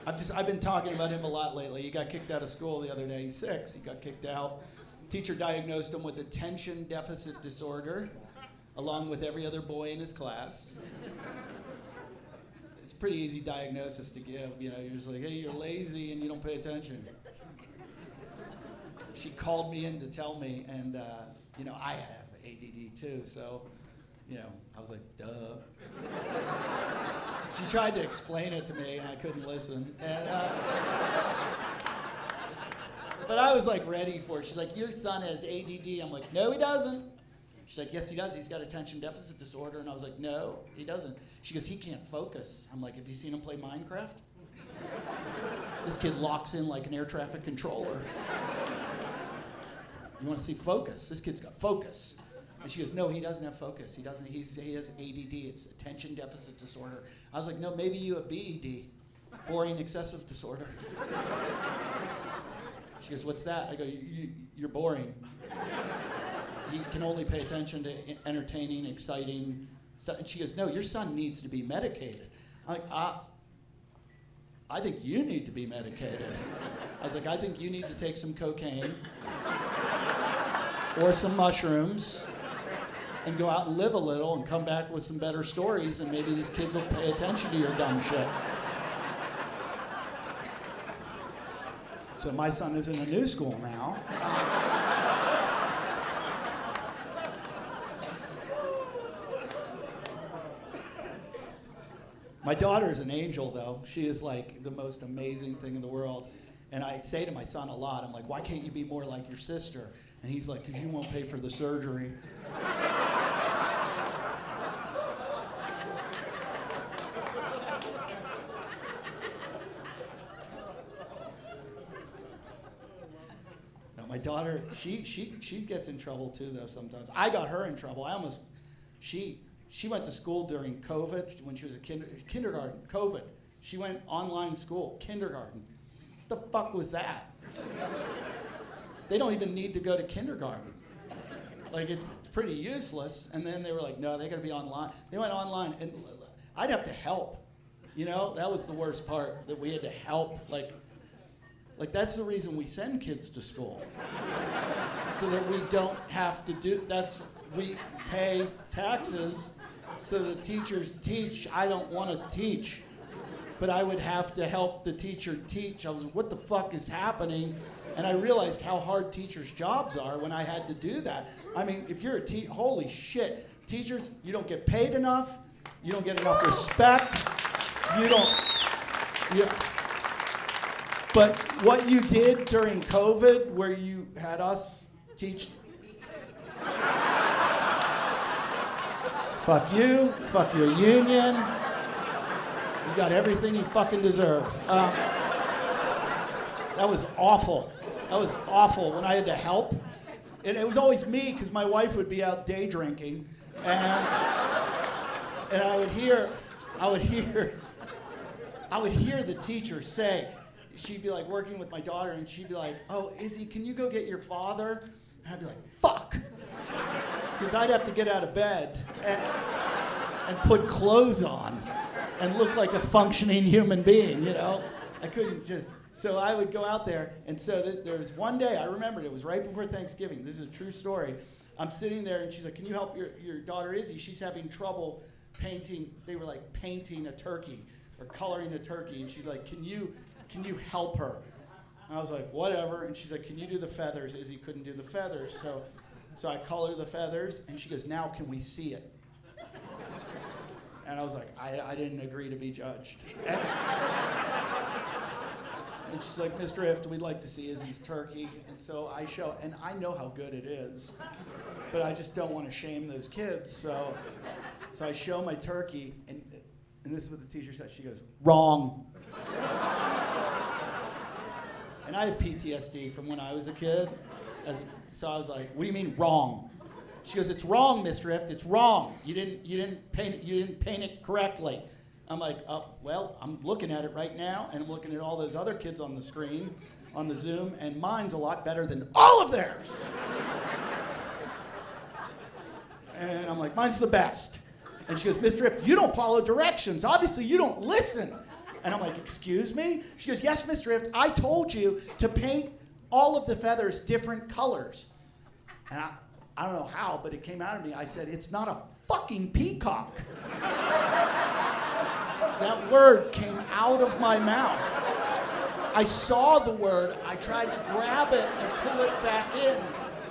I've been talking about him a lot lately. He got kicked out of school the other day. He's 6. He got kicked out. Teacher diagnosed him with attention deficit disorder, along with every other boy in his class. It's a pretty easy diagnosis to give. You know, you're just like, hey, you're lazy and you don't pay attention. She called me in to tell me, and you know, I have ADD too, so, you know, I was like, duh. She tried to explain it to me, and I couldn't listen. And, but I was like ready for it. She's like, your son has ADD. I'm like, no, he doesn't. She's like, yes, he does. He's got attention deficit disorder. And I was like, no, he doesn't. She goes, he can't focus. I'm like, have you seen him play Minecraft? This kid locks in like an air traffic controller. You want to see focus? This kid's got focus. And she goes, no, he doesn't have focus. He doesn't. He has ADD. It's attention deficit disorder. I was like, no, maybe you have BED, boring excessive disorder. She goes, what's that? I go, you're boring. He can only pay attention to entertaining, exciting stuff. And she goes, no, your son needs to be medicated. I'm like, I think you need to be medicated. I was like, I think you need to take some cocaine or some mushrooms and go out and live a little and come back with some better stories, and maybe these kids will pay attention to your dumb shit. So my son is in a new school now. My daughter is an angel, though. She is like the most amazing thing in the world. And I say to my son a lot, I'm like, why can't you be more like your sister? And he's like, because you won't pay for the surgery. Now, my daughter, she gets in trouble too, though, sometimes. I got her in trouble. She went to school during COVID when she was a kindergarten. COVID. She went online school, kindergarten. What the fuck was that? They don't even need to go to kindergarten. Like, it's pretty useless. And then they were like, no, they gotta be online. They went online, and I'd have to help. You know, that was the worst part, that we had to help. Like that's the reason we send kids to school. So that we don't have to do, we pay taxes so the teachers teach. I don't want to teach, but I would have to help the teacher teach. I was like, what the fuck is happening? And I realized how hard teachers' jobs are when I had to do that. I mean, if you're a teacher, holy shit. Teachers, you don't get paid enough. You don't get enough respect. But what you did during COVID, where you had us teach, fuck you, fuck your union. You got everything you fucking deserve. That was awful. That was awful when I had to help. And it was always me, because my wife would be out day drinking, and I would hear the teacher say, she'd be like working with my daughter, and she'd be like, oh, Izzy, can you go get your father? And I'd be like, fuck. Because I'd have to get out of bed and put clothes on and look like a functioning human being, you know? I couldn't just, so I would go out there, and so there was one day, I remembered, it was right before Thanksgiving, this is a true story. I'm sitting there, and she's like, can you help your daughter Izzy? She's having trouble painting, they were like painting a turkey, or coloring a turkey, and she's like, can you help her? And I was like, whatever, and she's like, can you do the feathers? Izzy couldn't do the feathers, so I color the feathers, and she goes, now can we see it? And I was like, I didn't agree to be judged. And she's like, Mr. Ift, we'd like to see Izzy's turkey. And so I show, and I know how good it is, but I just don't want to shame those kids. So I show my turkey, and this is what the teacher said. She goes, wrong. And I have PTSD from when I was a kid. So I was like, what do you mean wrong? She goes, it's wrong, Mr. Ift, it's wrong. You didn't paint it correctly. I'm like, oh, well, I'm looking at it right now, and I'm looking at all those other kids on the screen, on the Zoom, and mine's a lot better than all of theirs. And I'm like, mine's the best. And she goes, Mr. Ift, you don't follow directions. Obviously, you don't listen. And I'm like, excuse me? She goes, yes, Mr. Rift, I told you to paint all of the feathers different colors. And I don't know how, but it came out of me. I said, it's not a fucking peacock. That word came out of my mouth. I saw the word, I tried to grab it and pull it back in,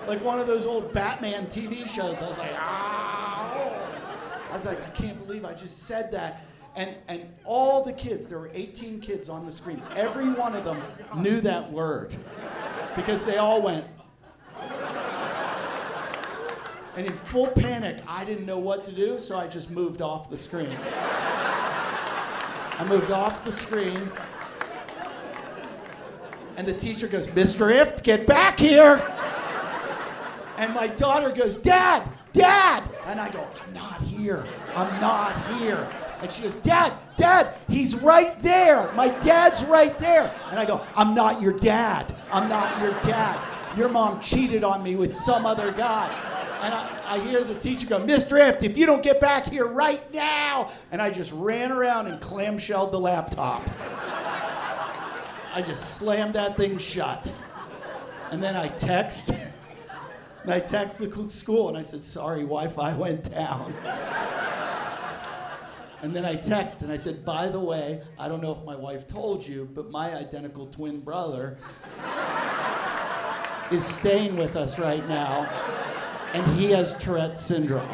like one of those old Batman TV shows. I was like, I was like, I can't believe I just said that. And all the kids, there were 18 kids on the screen, every one of them knew that word because they all went. And in full panic, I didn't know what to do, so I just moved off the screen. I moved off the screen, and the teacher goes, Mr. Ift, get back here! And my daughter goes, Dad, Dad! And I go, I'm not here, I'm not here. And she goes, Dad, Dad, he's right there. My dad's right there. And I go, I'm not your dad. I'm not your dad. Your mom cheated on me with some other guy. And I hear the teacher go, Mr. Ift, if you don't get back here right now. And I just ran around and clamshelled the laptop. I just slammed that thing shut. And then I text the school and I said, sorry, Wi-Fi went down. And then I text and I said, by the way, I don't know if my wife told you, but my identical twin brother is staying with us right now, and he has Tourette's syndrome.